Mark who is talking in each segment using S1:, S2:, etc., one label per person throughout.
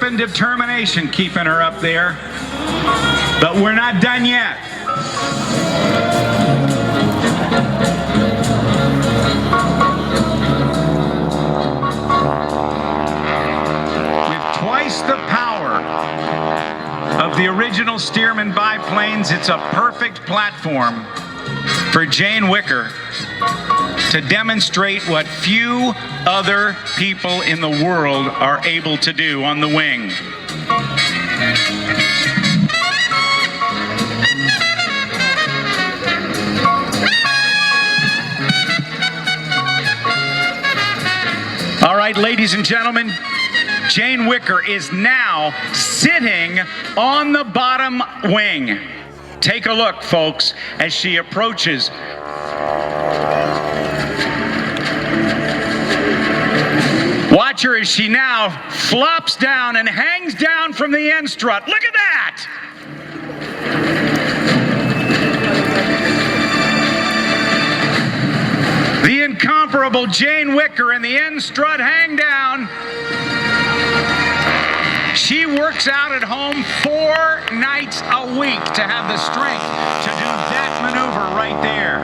S1: and determination keeping her up there. But we're not done yet. With twice the power of the original Stearman biplanes, it's a perfect platform for Jane Wicker to demonstrate what few other people in the world are able to do on the wing. All right, ladies and gentlemen, Jane Wicker is now sitting on the bottom wing. Take a look, folks, as she approaches. Watch her as she now flops down and hangs down from the end strut. Look at that! The incomparable Jane Wicker in the end strut hang down. She works out at home 4 nights a week to have the strength to do that maneuver right there.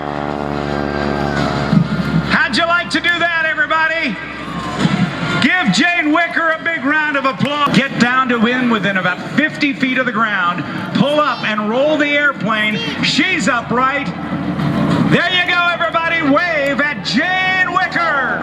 S1: How'd you like to do that, everybody? Give Jane Wicker a big round of applause. Get down to within about 50 feet of the ground, pull up and roll the airplane. She's upright. There you go, everybody. Wave at Jane Wicker.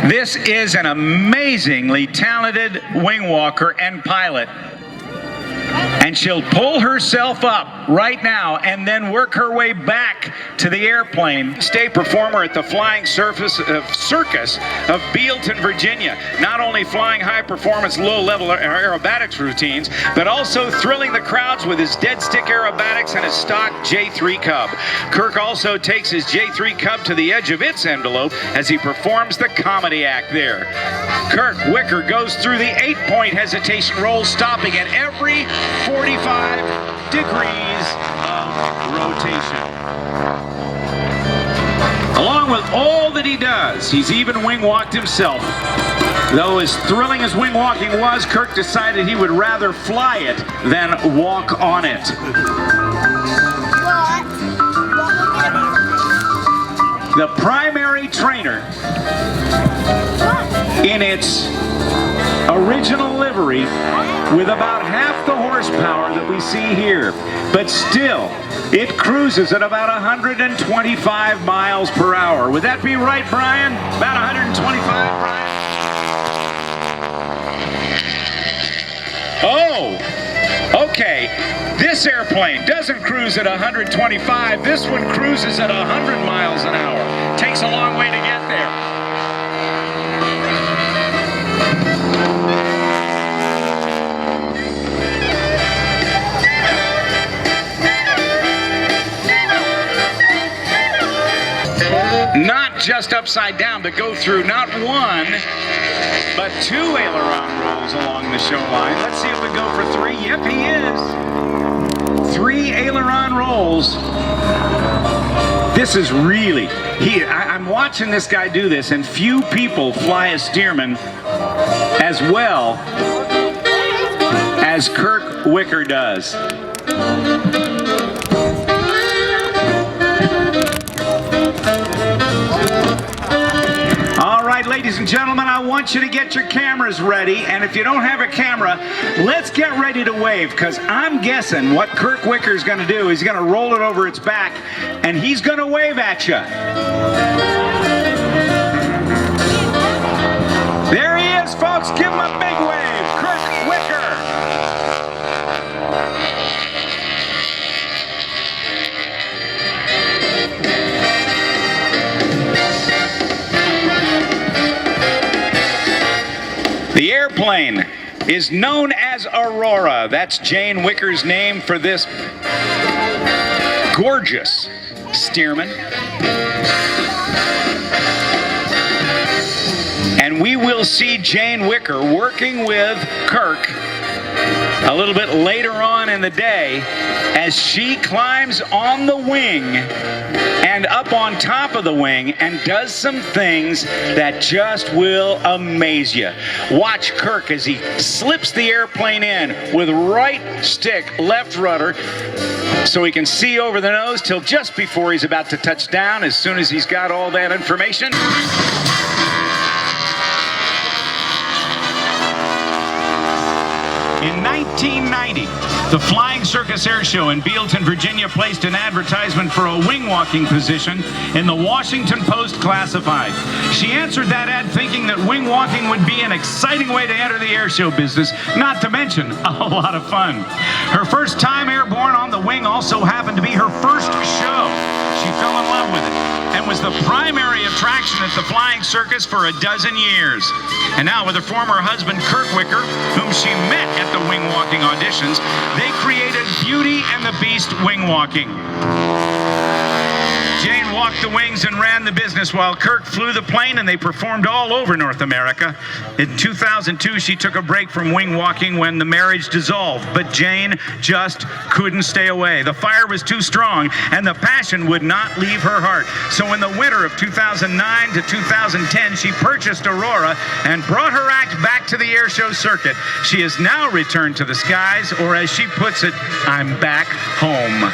S1: This is an amazingly talented wing walker and pilot. And she'll pull herself up right now and then work her way back to the airplane. State performer at the Flying Circus of Bealton, Virginia. Not only flying high-performance, low-level aerobatics routines, but also thrilling the crowds with his dead stick aerobatics and his stock J3 Cub. Kirk also takes his J3 Cub to the edge of its envelope as he performs the comedy act there. Kirk Wicker goes through the 8-point hesitation roll, stopping at every 45 degrees of rotation. Along with all that he does, he's even wing walked himself. Though as thrilling as wing walking was, Kirk decided he would rather fly it than walk on it. The primary trainer in its original livery with about half the horsepower that we see here, but still it cruises at about 125 miles per hour. Would that be right, Brian? About 125, Brian? Oh, okay. This airplane doesn't cruise at 125. This one cruises at 100 miles an hour. Takes a long way to get there. Not just upside down, but go through not one, but 2 aileron rolls along the show line. Let's see if we go for 3. Yep, he is. 3 aileron rolls. This is really, I'm watching this guy do this, and few people fly a Stearman as well as Kirk Wicker does. All right, ladies and gentlemen, I want you to get your cameras ready, and if you don't have a camera, let's get ready to wave, because I'm guessing what Kirk Wicker's going to do is he's going to roll it over its back, and he's going to wave at you. There he is, folks. Give him a big wave. Kirk Wicker. The airplane is known as Aurora. That's Jane Wicker's name for this gorgeous Stearman. And we will see Jane Wicker working with Kirk a little bit later on in the day as she climbs on the wing and up on top of the wing and does some things that just will amaze you. Watch Kirk as he slips the airplane in with right stick, left rudder, so he can see over the nose till just before he's about to touch down, as soon as he's got all that information. In 1990, the Flying Circus Airshow in Bealeton, Virginia placed an advertisement for a wing walking position in the Washington Post Classified. She answered that ad thinking that wing walking would be an exciting way to enter the airshow business, not to mention a lot of fun. Her first time airborne on the wing also happened to be her first show. She fell in love with it and was the primary attraction at the Flying Circus for a dozen years. And now with her former husband, Kurt Wicker, whom she met at the wing walking auditions, they created Beauty and the Beast Wing Walking. Jane walked the wings and ran the business while Kirk flew the plane, and they performed all over North America. In 2002, she took a break from wing walking when the marriage dissolved, but Jane just couldn't stay away. The fire was too strong, and the passion would not leave her heart. So in the winter of 2009 to 2010, she purchased Aurora and brought her act back to the airshow circuit. She has now returned to the skies, or as she puts it, I'm back home.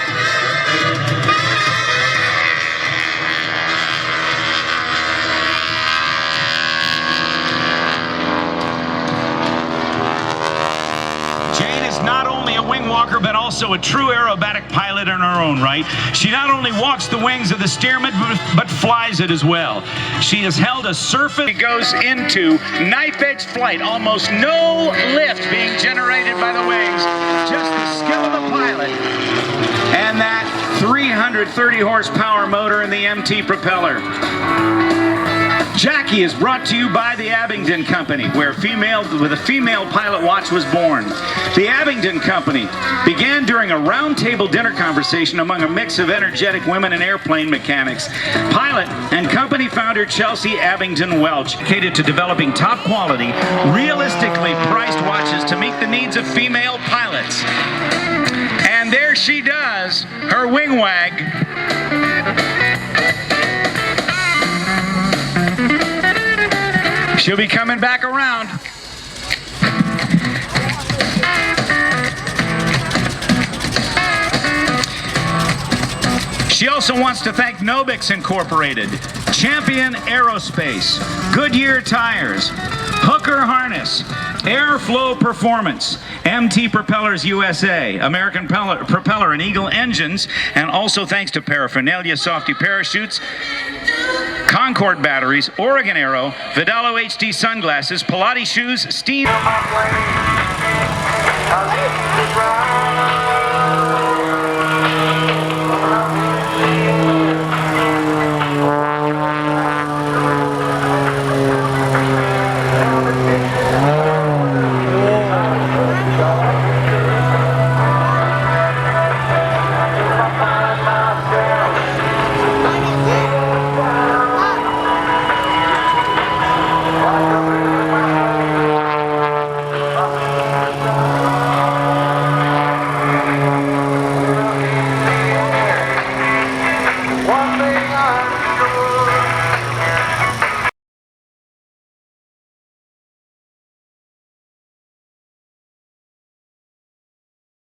S1: Not only a wing walker, but also a true aerobatic pilot in her own right. She not only walks the wings of the Stearman, but flies it as well. She has held a surface. She goes into knife-edge flight, almost no lift being generated by the wings, just the skill of the pilot and that 330 horsepower motor in the MT propeller. Jackie is brought to you by the Abingdon Company, where a female pilot watch was born. The Abingdon Company began during a roundtable dinner conversation among a mix of energetic women and airplane mechanics. Pilot and company founder Chelsea Abingdon Welch dedicated to developing top quality, realistically priced watches to meet the needs of female pilots. And there she does, her wing wag. She'll be coming back around. She also wants to thank Nobix Incorporated, Champion Aerospace, Goodyear Tires, Hooker Harness, Airflow Performance, MT Propellers USA, American Propeller and Eagle Engines, and also thanks to Paraphernalia Softy Parachutes, Concord Batteries, Oregon Aero, Vidalo HD Sunglasses, Pilates Shoes, Steam.